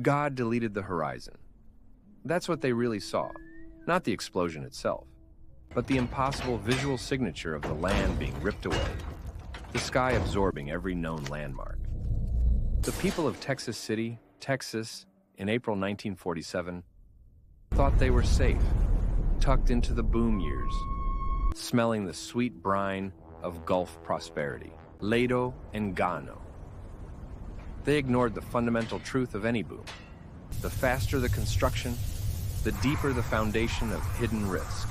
God deleted the horizon. That's what they really saw, not the explosion itself, but the impossible visual signature of the land being ripped away, the sky absorbing every known landmark. The people of Texas City, Texas, in April 1947, thought they were safe, tucked into the boom years, smelling the sweet brine of Gulf prosperity, Lado and Gano. They ignored the fundamental truth of any boom. The faster the construction, the deeper the foundation of hidden risk.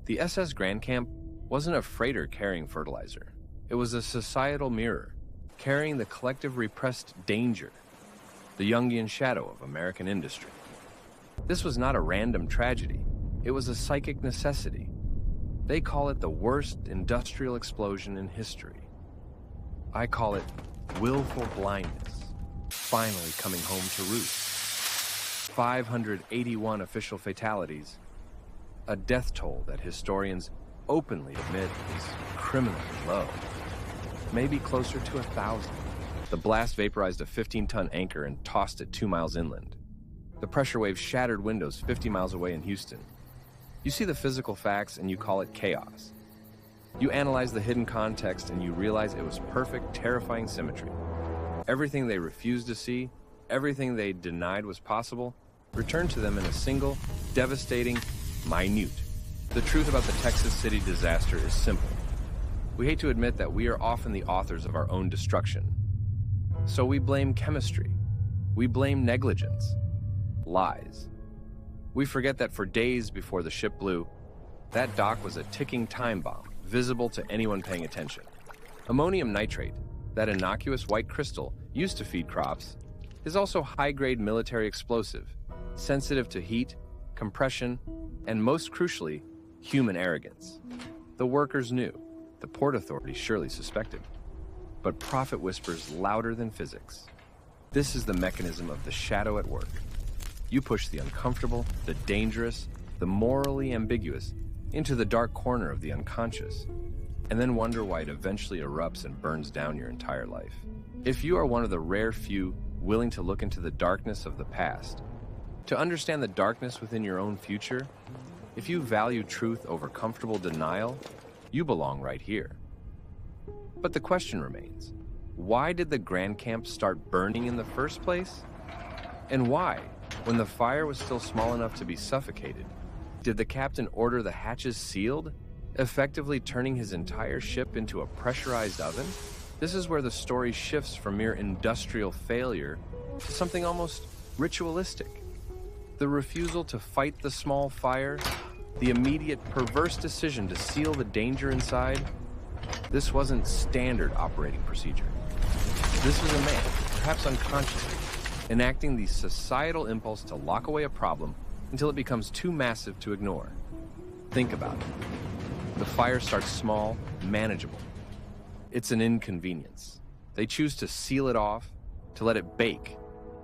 The SS Grand Camp wasn't a freighter carrying fertilizer. It was a societal mirror, carrying the collective repressed danger, the Jungian shadow of American industry. This was not a random tragedy. It was a psychic necessity. They call it the worst industrial explosion in history. I call it willful blindness, finally coming home to roost. 581 official fatalities, a death toll that historians openly admit is criminally low, maybe closer to 1,000. The blast vaporized a 15-ton anchor and tossed it 2 miles inland. The pressure wave shattered windows 50 miles away in Houston. You see the physical facts and you call it chaos. You analyze the hidden context and you realize it was perfect, terrifying symmetry. Everything they refused to see, everything they denied was possible, returned to them in a single, devastating, minute. The truth about the Texas City disaster is simple. We hate to admit that we are often the authors of our own destruction. So we blame chemistry. We blame negligence. Lies. We forget that for days before the ship blew, that dock was a ticking time bomb, visible to anyone paying attention. Ammonium nitrate, that innocuous white crystal used to feed crops, is also high-grade military explosive, sensitive to heat, compression, and most crucially, human arrogance. The workers knew. The Port Authority surely suspected. But profit whispers louder than physics. This is the mechanism of the shadow at work. You push the uncomfortable, the dangerous, the morally ambiguous into the dark corner of the unconscious, and then wonder why it eventually erupts and burns down your entire life. If you are one of the rare few willing to look into the darkness of the past, to understand the darkness within your own future, if you value truth over comfortable denial, you belong right here. But the question remains, why did the Grand Camp start burning in the first place? And why, when the fire was still small enough to be suffocated, did the captain order the hatches sealed, effectively turning his entire ship into a pressurized oven? This is where the story shifts from mere industrial failure to something almost ritualistic. The refusal to fight the small fire, the immediate perverse decision to seal the danger inside, this wasn't standard operating procedure. This was a man, perhaps unconsciously, enacting the societal impulse to lock away a problem until it becomes too massive to ignore. Think about it. The fire starts small, manageable. It's an inconvenience. They choose to seal it off, to let it bake,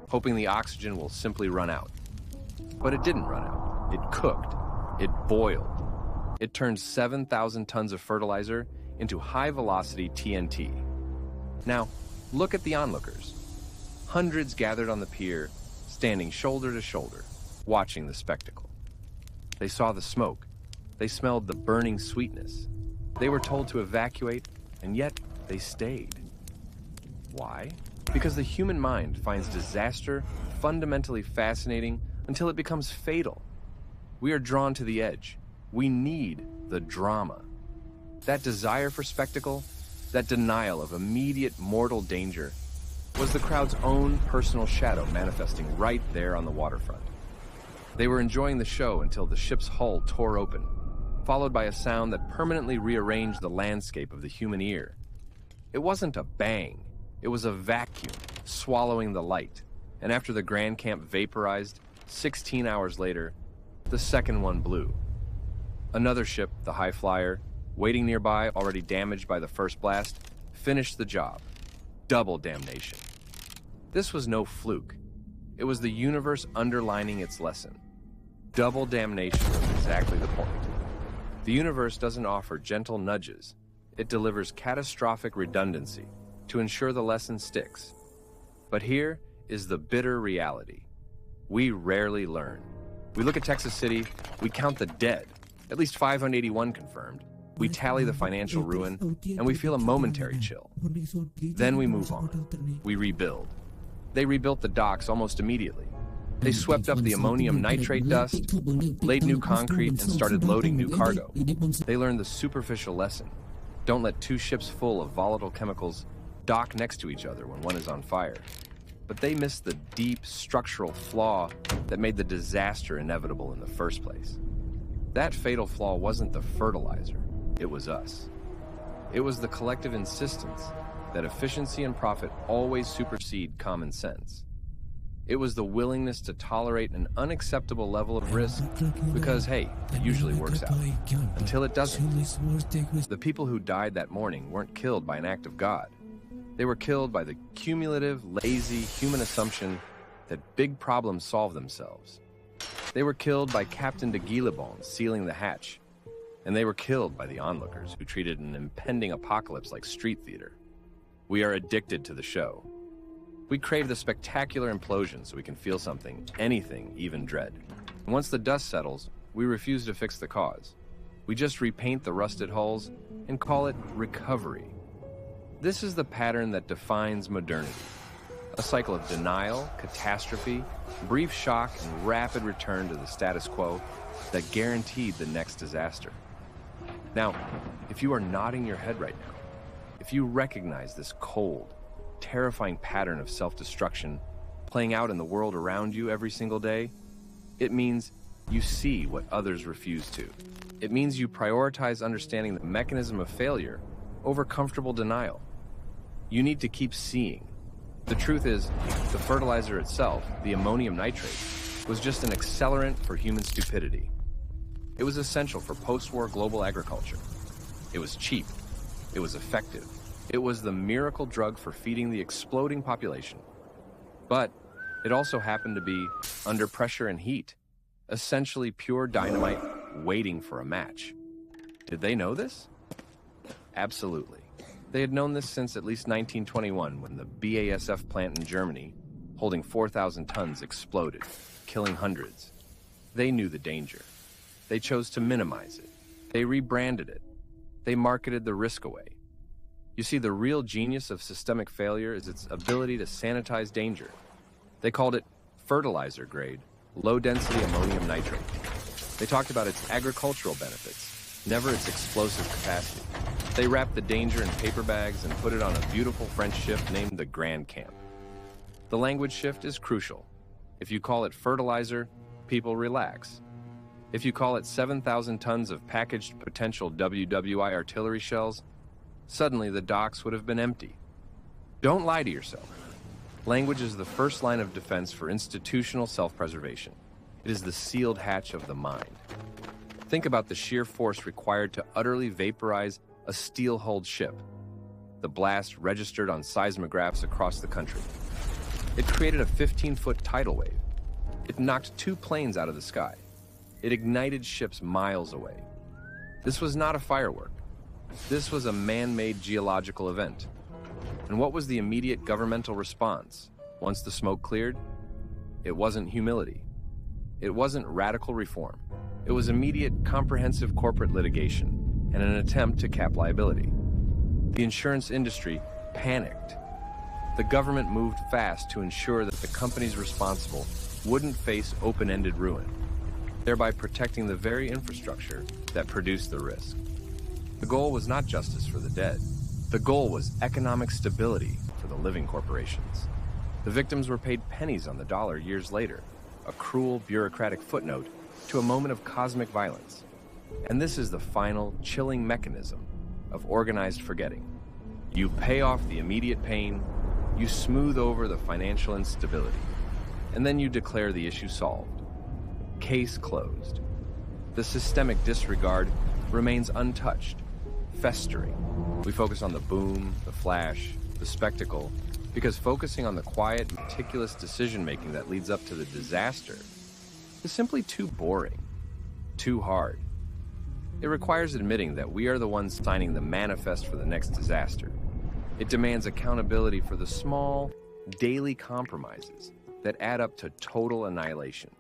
hoping the oxygen will simply run out. But it didn't run out. It cooked. It boiled. It turned 7,000 tons of fertilizer into high-velocity TNT. Now, look at the onlookers. Hundreds gathered on the pier, standing shoulder to shoulder, watching the spectacle. They saw the smoke. They smelled the burning sweetness. They were told to evacuate, and yet they stayed. Why? Because the human mind finds disaster fundamentally fascinating until it becomes fatal. We are drawn to the edge. We need the drama. That desire for spectacle, that denial of immediate mortal danger, was the crowd's own personal shadow manifesting right there on the waterfront. They were enjoying the show until the ship's hull tore open, followed by a sound that permanently rearranged the landscape of the human ear. It wasn't a bang, it was a vacuum swallowing the light, and after the Grand Camp vaporized, 16 hours later, the second one blew. Another ship, the High Flyer, waiting nearby, already damaged by the first blast, finished the job. Double damnation. This was no fluke. It was the universe underlining its lesson. Double damnation was exactly the point. The universe doesn't offer gentle nudges. It delivers catastrophic redundancy to ensure the lesson sticks. But here is the bitter reality. We rarely learn. We look at Texas City, we count the dead, at least 581 confirmed. We tally the financial ruin, and we feel a momentary chill. Then we move on. We rebuild. They rebuilt the docks almost immediately. They swept up the ammonium nitrate dust, laid new concrete, and started loading new cargo. They learned the superficial lesson. Don't let two ships full of volatile chemicals dock next to each other when one is on fire. But they missed the deep structural flaw that made the disaster inevitable in the first place. That fatal flaw wasn't the fertilizer, it was us. It was the collective insistence that efficiency and profit always supersede common sense. It was the willingness to tolerate an unacceptable level of risk because, hey, it usually works out. Until it doesn't. The people who died that morning weren't killed by an act of God. They were killed by the cumulative, lazy human assumption that big problems solve themselves. They were killed by Captain de Guillebon sealing the hatch. And they were killed by the onlookers who treated an impending apocalypse like street theater. We are addicted to the show. We crave the spectacular implosion so we can feel something, anything, even dread. And once the dust settles, we refuse to fix the cause. We just repaint the rusted hulls and call it recovery. This is the pattern that defines modernity. A cycle of denial, catastrophe, brief shock, and rapid return to the status quo that guaranteed the next disaster. Now, if you are nodding your head right now, if you recognize this cold, terrifying pattern of self-destruction playing out in the world around you every single day, it means you see what others refuse to. It means you prioritize understanding the mechanism of failure over comfortable denial. You need to keep seeing. The truth is, the fertilizer itself, the ammonium nitrate, was just an accelerant for human stupidity. It was essential for post-war global agriculture. It was cheap. It was effective. It was the miracle drug for feeding the exploding population. But it also happened to be under pressure and heat, essentially pure dynamite waiting for a match. Did they know this? Absolutely. They had known this since at least 1921 when the BASF plant in Germany, holding 4,000 tons, exploded, killing hundreds. They knew the danger. They chose to minimize it. They rebranded it. They marketed the risk away. You see, the real genius of systemic failure is its ability to sanitize danger. They called it fertilizer grade, low-density ammonium nitrate. They talked about its agricultural benefits, never its explosive capacity. They wrapped the danger in paper bags and put it on a beautiful French ship named the Grand Camp. The language shift is crucial. If you call it fertilizer, people relax. If you call it 7,000 tons of packaged potential WWI artillery shells, suddenly the docks would have been empty. Don't lie to yourself. Language is the first line of defense for institutional self-preservation. It is the sealed hatch of the mind. Think about the sheer force required to utterly vaporize a steel-hulled ship. The blast registered on seismographs across the country. It created a 15-foot tidal wave. It knocked 2 planes out of the sky. It ignited ships miles away. This was not a firework. This was a man-made geological event. And what was the immediate governmental response once the smoke cleared? It wasn't humility. It wasn't radical reform. It was immediate, comprehensive corporate litigation and an attempt to cap liability. The insurance industry panicked. The government moved fast to ensure that the companies responsible wouldn't face open-ended ruin, thereby protecting the very infrastructure that produced the risk. The goal was not justice for the dead. The goal was economic stability for the living corporations. The victims were paid pennies on the dollar years later, a cruel bureaucratic footnote to a moment of cosmic violence. And this is the final, chilling mechanism of organized forgetting. You pay off the immediate pain, you smooth over the financial instability, and then you declare the issue solved. Case closed. The systemic disregard remains untouched, festering. We focus on the boom, the flash, the spectacle, because focusing on the quiet, meticulous decision-making that leads up to the disaster is simply too boring, too hard. It requires admitting that we are the ones signing the manifest for the next disaster. It demands accountability for the small, daily compromises that add up to total annihilation.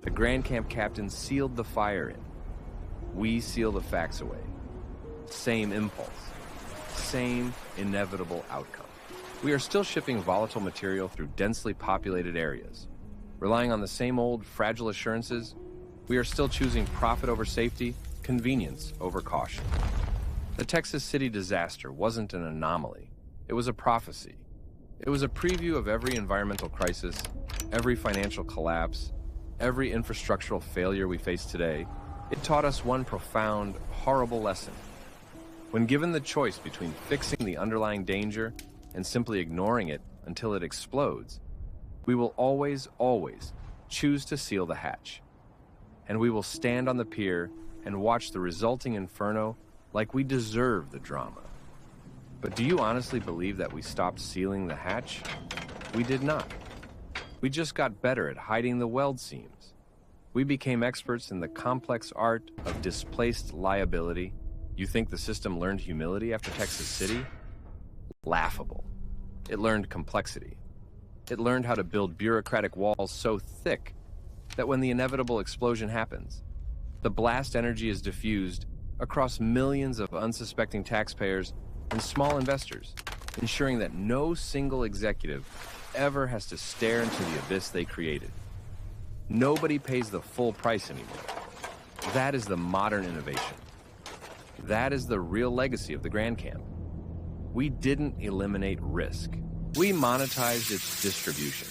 The Grand Camp captain sealed the fire in. We seal the facts away. Same impulse. Same inevitable outcome. We are still shipping volatile material through densely populated areas. Relying on the same old fragile assurances, we are still choosing profit over safety, convenience over caution. The Texas City disaster wasn't an anomaly. It was a prophecy. It was a preview of every environmental crisis, every financial collapse, every infrastructural failure we face today. It taught us one profound, horrible lesson. When given the choice between fixing the underlying danger and simply ignoring it until it explodes, we will always, always choose to seal the hatch. And we will stand on the pier and watch the resulting inferno like we deserve the drama. But do you honestly believe that we stopped sealing the hatch? We did not. We just got better at hiding the weld seams. We became experts in the complex art of displaced liability. You think the system learned humility after Texas City? Laughable. It learned complexity. It learned how to build bureaucratic walls so thick that when the inevitable explosion happens, the blast energy is diffused across millions of unsuspecting taxpayers and small investors, ensuring that no single executive ever has to stare into the abyss they created. Nobody pays the full price anymore. That is the modern innovation. That is the real legacy of the Grand Camp. We didn't eliminate risk. We monetized its distribution.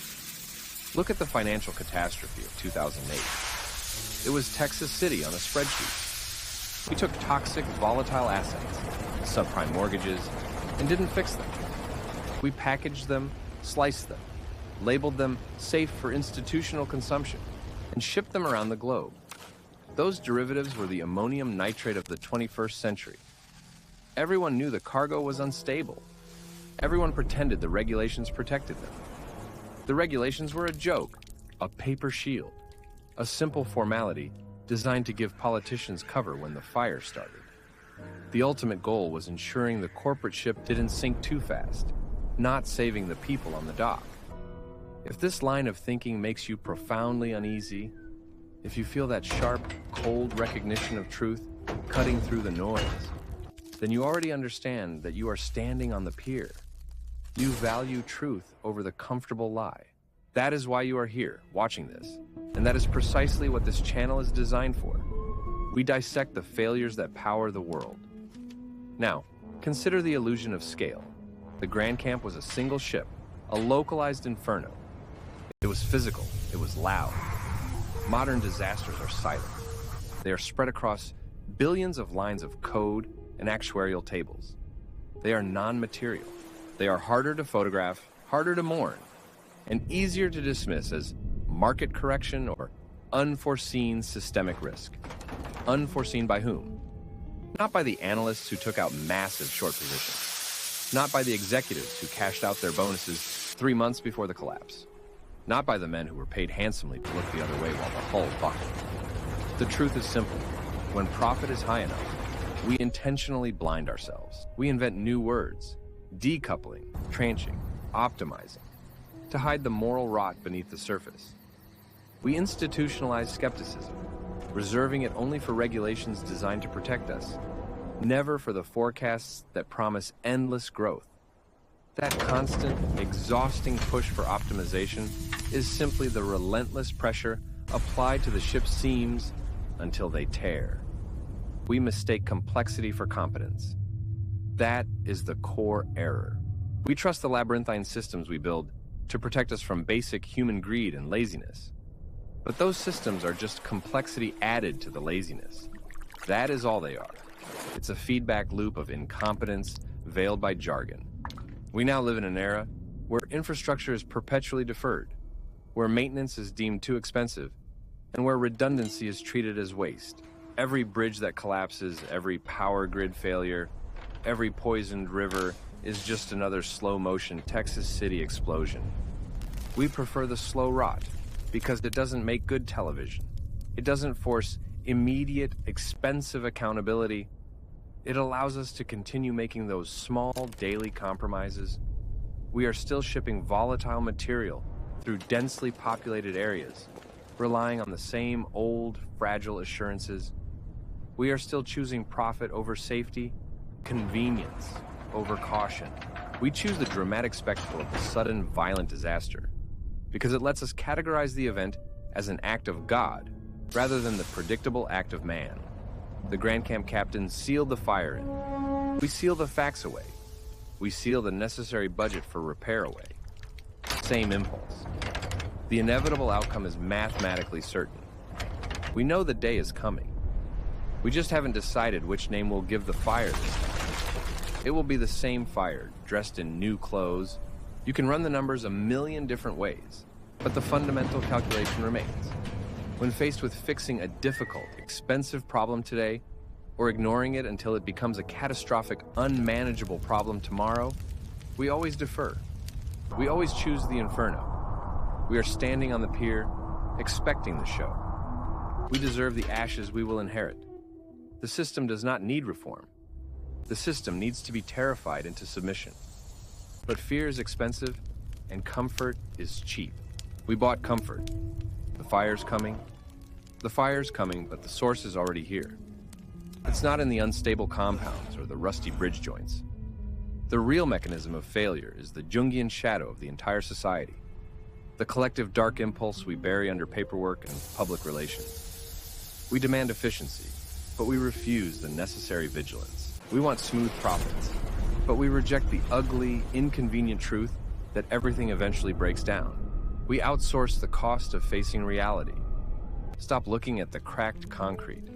Look at the financial catastrophe of 2008. It was Texas City on a spreadsheet. We took toxic, volatile assets, subprime mortgages, and didn't fix them. We packaged them, sliced them, labeled them safe for institutional consumption, and shipped them around the globe. Those derivatives were the ammonium nitrate of the 21st century. Everyone knew the cargo was unstable. Everyone pretended the regulations protected them. The regulations were a joke, a paper shield, a simple formality designed to give politicians cover when the fire started. The ultimate goal was ensuring the corporate ship didn't sink too fast, not saving the people on the dock. If this line of thinking makes you profoundly uneasy, if you feel that sharp, cold recognition of truth cutting through the noise, then you already understand that you are standing on the pier. You value truth over the comfortable lie. That is why you are here, watching this, and that is precisely what this channel is designed for. We dissect the failures that power the world. Now, consider the illusion of scale. The Grand Camp was a single ship, a localized inferno. It was physical, it was loud. Modern disasters are silent. They are spread across billions of lines of code and actuarial tables. They are non-material. They are harder to photograph, harder to mourn, and easier to dismiss as market correction or unforeseen systemic risk. Unforeseen by whom? Not by the analysts who took out massive short positions. Not by the executives who cashed out their bonuses 3 months before the collapse. Not by the men who were paid handsomely to look the other way while the hull buckled. The truth is simple. When profit is high enough, we intentionally blind ourselves. We invent new words, decoupling, tranching, optimizing, to hide the moral rot beneath the surface. We institutionalize skepticism, reserving it only for regulations designed to protect us, never for the forecasts that promise endless growth. That constant, exhausting push for optimization is simply the relentless pressure applied to the ship's seams until they tear. We mistake complexity for competence. That is the core error. We trust the labyrinthine systems we build to protect us from basic human greed and laziness. But those systems are just complexity added to the laziness. That is all they are. It's a feedback loop of incompetence veiled by jargon. We now live in an era where infrastructure is perpetually deferred, where maintenance is deemed too expensive, and where redundancy is treated as waste. Every bridge that collapses, every power grid failure, every poisoned river is just another slow-motion Texas City explosion. We prefer the slow rot because it doesn't make good television. It doesn't force immediate, expensive accountability. It allows us to continue making those small daily compromises. We are still shipping volatile material through densely populated areas, relying on the same old, fragile assurances. We are still choosing profit over safety, convenience over caution. We choose the dramatic spectacle of a sudden, violent disaster because it lets us categorize the event as an act of God rather than the predictable act of man. The Grand Camp captain sealed the fire in. We seal the facts away. We seal the necessary budget for repair away. Same impulse. The inevitable outcome is mathematically certain. We know the day is coming. We just haven't decided which name we'll give the fire this time. It will be the same fire, dressed in new clothes. You can run the numbers a million different ways, but the fundamental calculation remains. When faced with fixing a difficult, expensive problem today, or ignoring it until it becomes a catastrophic, unmanageable problem tomorrow, we always defer. We always choose the inferno. We are standing on the pier, expecting the show. We deserve the ashes we will inherit. The system does not need reform. The system needs to be terrified into submission. But fear is expensive, and comfort is cheap. We bought comfort. The fire's coming. The fire's coming, but the source is already here. It's not in the unstable compounds or the rusty bridge joints. The real mechanism of failure is the Jungian shadow of the entire society, the collective dark impulse we bury under paperwork and public relations. We demand efficiency, but we refuse the necessary vigilance. We want smooth profits, but we reject the ugly, inconvenient truth that everything eventually breaks down. We outsource the cost of facing reality. Stop looking at the cracked concrete.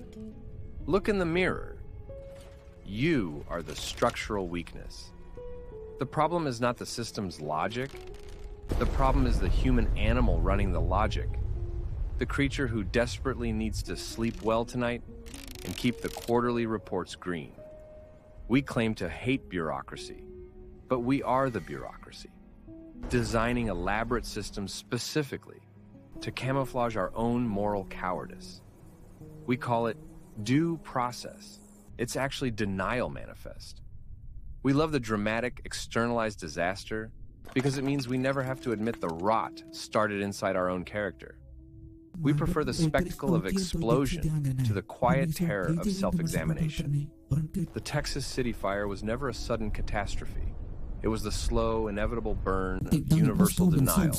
Look in the mirror. You are the structural weakness. The problem is not the system's logic. The problem is the human animal running the logic. The creature who desperately needs to sleep well tonight and keep the quarterly reports green. We claim to hate bureaucracy, but we are the bureaucracy, designing elaborate systems specifically to camouflage our own moral cowardice. We call it due process. It's actually denial manifest. We love the dramatic, externalized disaster because it means we never have to admit the rot started inside our own character. We prefer the spectacle of explosion to the quiet terror of self-examination. The Texas City fire was never a sudden catastrophe. It was the slow, inevitable burn of universal denial,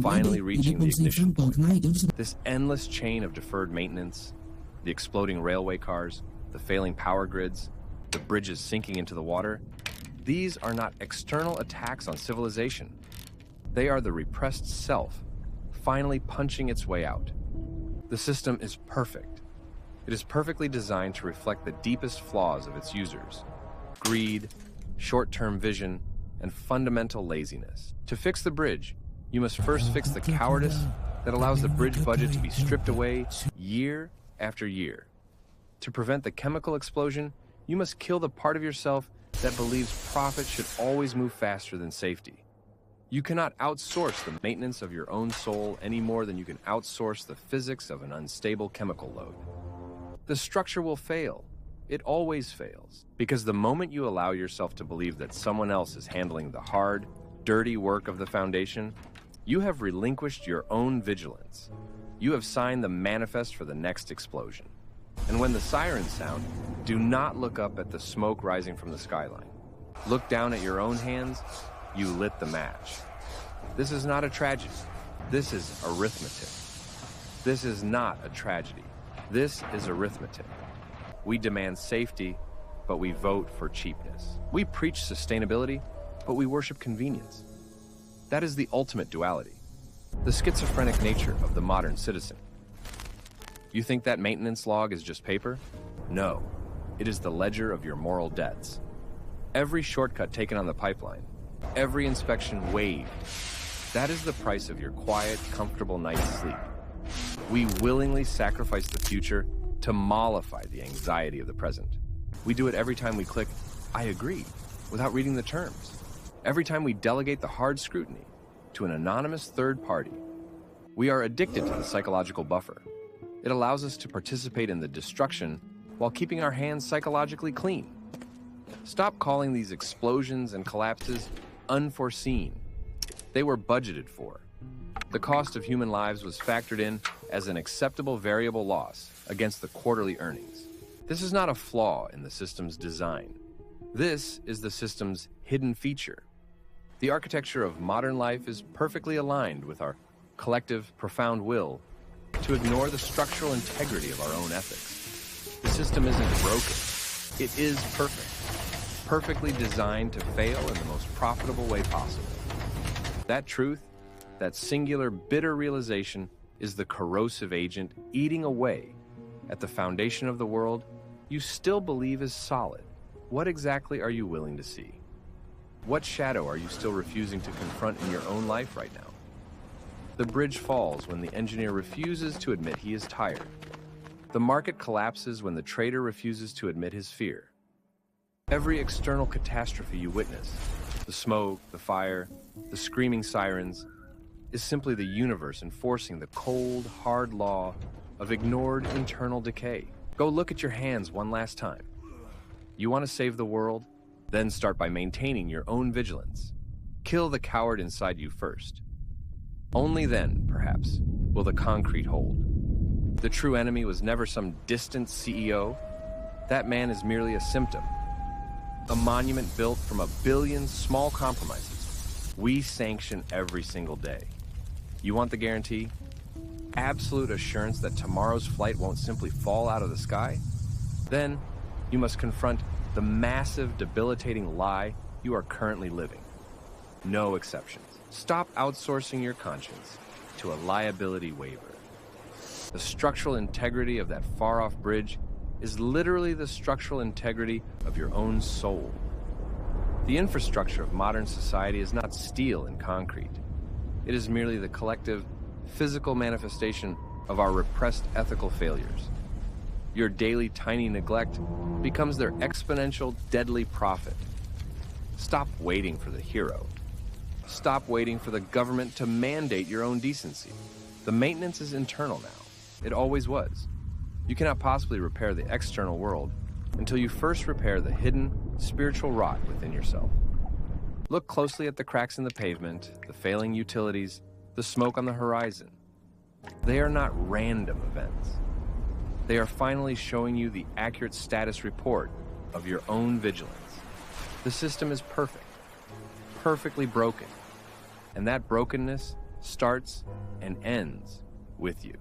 finally reaching the ignition point. This endless chain of deferred maintenance, the exploding railway cars, the failing power grids, the bridges sinking into the water, these are not external attacks on civilization. They are the repressed self, finally punching its way out. The system is perfect. It is perfectly designed to reflect the deepest flaws of its users: greed, short-term vision, and fundamental laziness. To fix the bridge, you must first fix the cowardice that allows the bridge budget to be stripped away year after year. To prevent the chemical explosion, you must kill the part of yourself that believes profit should always move faster than safety. You cannot outsource the maintenance of your own soul any more than you can outsource the physics of an unstable chemical load. The structure will fail. It always fails, because the moment you allow yourself to believe that someone else is handling the hard, dirty work of the foundation, you have relinquished your own vigilance. You have signed the manifest for the next explosion. And when the sirens sound, do not look up at the smoke rising from the skyline. Look down at your own hands. You lit the match. This is not a tragedy. This is arithmetic. This is not a tragedy. This is arithmetic. We demand safety, but we vote for cheapness. We preach sustainability, but we worship convenience. That is the ultimate duality, the schizophrenic nature of the modern citizen. You think that maintenance log is just paper? No, it is the ledger of your moral debts. Every shortcut taken on the pipeline, every inspection waived, that is the price of your quiet, comfortable night's sleep. We willingly sacrifice the future to mollify the anxiety of the present. We do it every time we click, "I agree," without reading the terms. Every time we delegate the hard scrutiny to an anonymous third party. We are addicted to the psychological buffer. It allows us to participate in the destruction while keeping our hands psychologically clean. Stop calling these explosions and collapses unforeseen. They were budgeted for. The cost of human lives was factored in as an acceptable variable loss against the quarterly earnings. This is not a flaw in the system's design. This is the system's hidden feature. The architecture of modern life is perfectly aligned with our collective, profound will to ignore the structural integrity of our own ethics. The system isn't broken. It is perfect, perfectly designed to fail in the most profitable way possible. That truth, that singular, bitter realization, is the corrosive agent eating away at the foundation of the world you still believe is solid. What exactly are you willing to see? What shadow are you still refusing to confront in your own life right now? The bridge falls when the engineer refuses to admit he is tired. The market collapses when the trader refuses to admit his fear. Every external catastrophe you witness, the smoke, the fire, the screaming sirens, is simply the universe enforcing the cold, hard law of ignored internal decay. Go look at your hands one last time. You want to save the world? Then start by maintaining your own vigilance. Kill the coward inside you first. Only then, perhaps, will the concrete hold. The true enemy was never some distant CEO. That man is merely a symptom. A monument built from a billion small compromises we sanction every single day. You want the guarantee? Absolute assurance that tomorrow's flight won't simply fall out of the sky? Then you must confront the massive, debilitating lie you are currently living. No exceptions. Stop outsourcing your conscience to a liability waiver. The structural integrity of that far-off bridge is literally the structural integrity of your own soul. The infrastructure of modern society is not steel and concrete. It is merely the collective, physical manifestation of our repressed ethical failures. Your daily tiny neglect becomes their exponential, deadly profit. Stop waiting for the hero. Stop waiting for the government to mandate your own decency. The maintenance is internal now. It always was. You cannot possibly repair the external world until you first repair the hidden, spiritual rot within yourself. Look closely at the cracks in the pavement, the failing utilities, the smoke on the horizon. They are not random events. They are finally showing you the accurate status report of your own vigilance. The system is perfect, perfectly broken, and that brokenness starts and ends with you.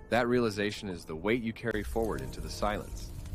That realization is the weight you carry forward into the silence.